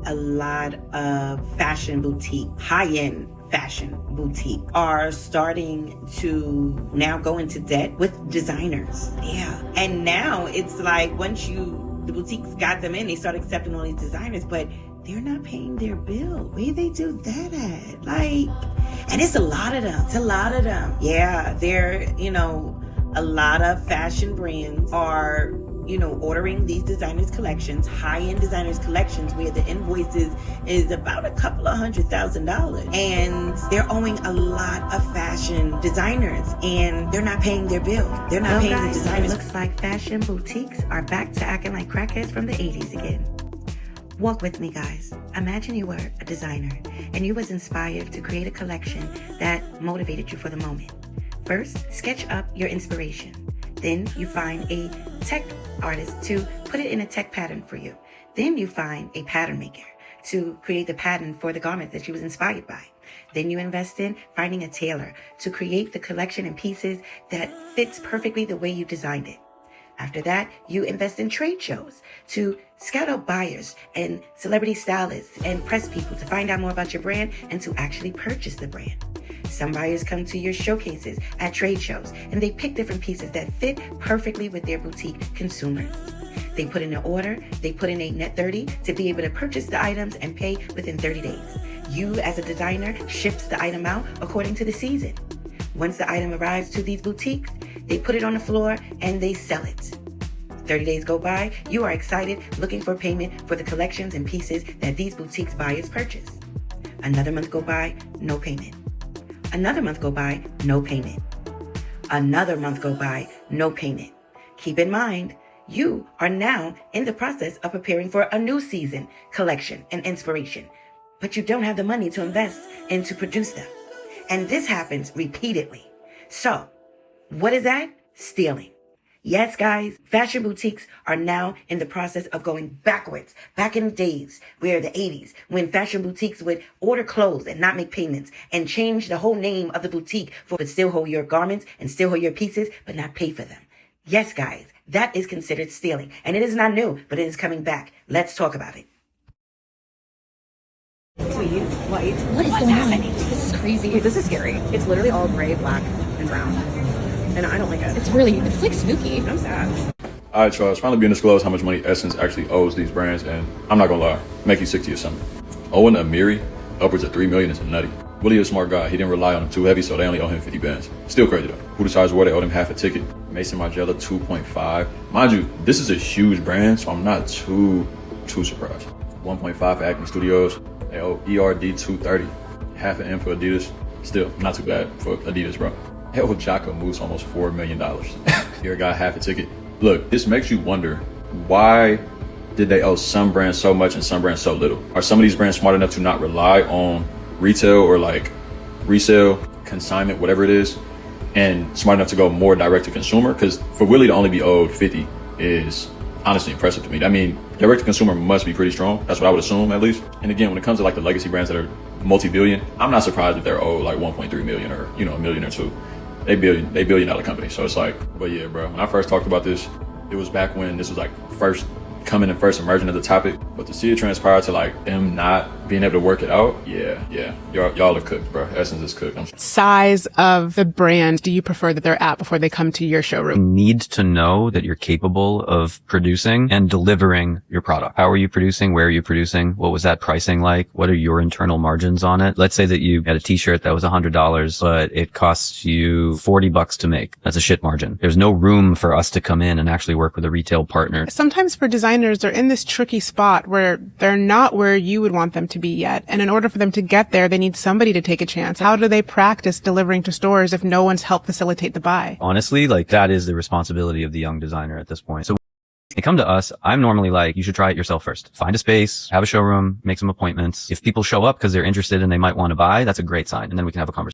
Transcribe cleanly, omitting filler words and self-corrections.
a lot of fashion boutique, high-end fashion boutique are starting to now go into debt with designers. Yeah. And now it's like the boutiques got them in, they start accepting all these designers, but they're not paying their bill. Where they do that at? And it's a lot of them. Yeah, a lot of fashion brands are ordering these designers collections, high-end designers collections, where the invoices is about a couple of $100,000, and they're owing a lot of fashion designers, and they're not paying their bill. They're not paying the designers. It looks like fashion boutiques are back to acting like crackheads from the 80s again. Walk with me, guys. Imagine you were a designer and you was inspired to create a collection that motivated you for the moment. First, sketch up your inspiration. Then you find a tech artist to put it in a tech pattern for you. Then you find a pattern maker to create the pattern for the garment that you was inspired by. Then you invest in finding a tailor to create the collection and pieces that fits perfectly the way you designed it. After that, you invest in trade shows to scout out buyers and celebrity stylists and press people to find out more about your brand and to actually purchase the brand. Some buyers come to your showcases at trade shows and they pick different pieces that fit perfectly with their boutique consumers. They put in an order, they put in a net 30 to be able to purchase the items and pay within 30 days. You, as a designer, ships the item out according to the season. Once the item arrives to these boutiques, they put it on the floor and they sell it. 30 days go by, you are excited, looking for payment for the collections and pieces that these boutiques buyers purchase. Another month go by, no payment. Another month go by, no payment. Another month go by, no payment. Keep in mind, you are now in the process of preparing for a new season, collection, and inspiration, but you don't have the money to invest and to produce them. And this happens repeatedly. So, what is that? Stealing. Yes, guys, fashion boutiques are now in the process of going backwards, back in the days where the 80s, when fashion boutiques would order clothes and not make payments and change the whole name of the boutique but still hold your garments and still hold your pieces but not pay for them. Yes, guys, that is considered stealing. And it is not new, but it is coming back. Let's talk about it. Sweet, white. What's happening? This is crazy. Wait, this is scary. It's literally all gray, black, and brown. And I don't like it. It's like spooky. I'm sad. All right, y'all, it's finally being disclosed how much money Essence actually owes these brands, and I'm not gonna lie, make you 60 or something. Owing Amiri upwards of $3 million is nutty. Willie is a smart guy. He didn't rely on them too heavy, so they only owe him 50 bands. Still crazy though. Who decides where they owed him half a ticket? Mason Margiela 2.5. Mind you, this is a huge brand, so I'm not too surprised. 1.5 for Acme Studios. They owe ERD 230. Half an M for Adidas. Still not too bad for Adidas, bro. They owe Jocko Moose almost $4 million. Here got half a ticket. Look, this makes you wonder, why did they owe some brands so much and some brands so little? Are some of these brands smart enough to not rely on retail or like resale, consignment, whatever it is, and smart enough to go more direct to consumer? Because for Willie to only be owed 50 is honestly impressive to me. I mean, direct to consumer must be pretty strong. That's what I would assume, at least. And again, when it comes to like the legacy brands that are multi-billion, I'm not surprised if they're owed like 1.3 million or, $1 million or $2 million. They billion dollar company. So it's like, but yeah, bro, when I first talked about this, it was back when this was like first coming and first emerging as a topic. But to see it transpire to like them not being able to work it out, yeah, y'all are cooked, bro. Essence is cooked. Size of the brand do you prefer that they're at before they come to your showroom? You need to know that you're capable of producing and delivering your product. How are you producing? Where are you producing? What was that pricing like? What are your internal margins on it? Let's say that you had a t-shirt that was $100, but it costs you $40 to make. That's a shit margin. There's no room for us to come in and actually work with a retail partner. Sometimes for designers, they're in this tricky spot where they're not where you would want them to be yet. And in order for them to get there, they need somebody to take a chance. How do they practice delivering to stores if no one's helped facilitate the buy? Honestly, like that is the responsibility of the young designer at this point. So they come to us, I'm normally like, you should try it yourself first. Find a space, have a showroom, make some appointments. If people show up because they're interested and they might want to buy, that's a great sign. And then we can have a conversation.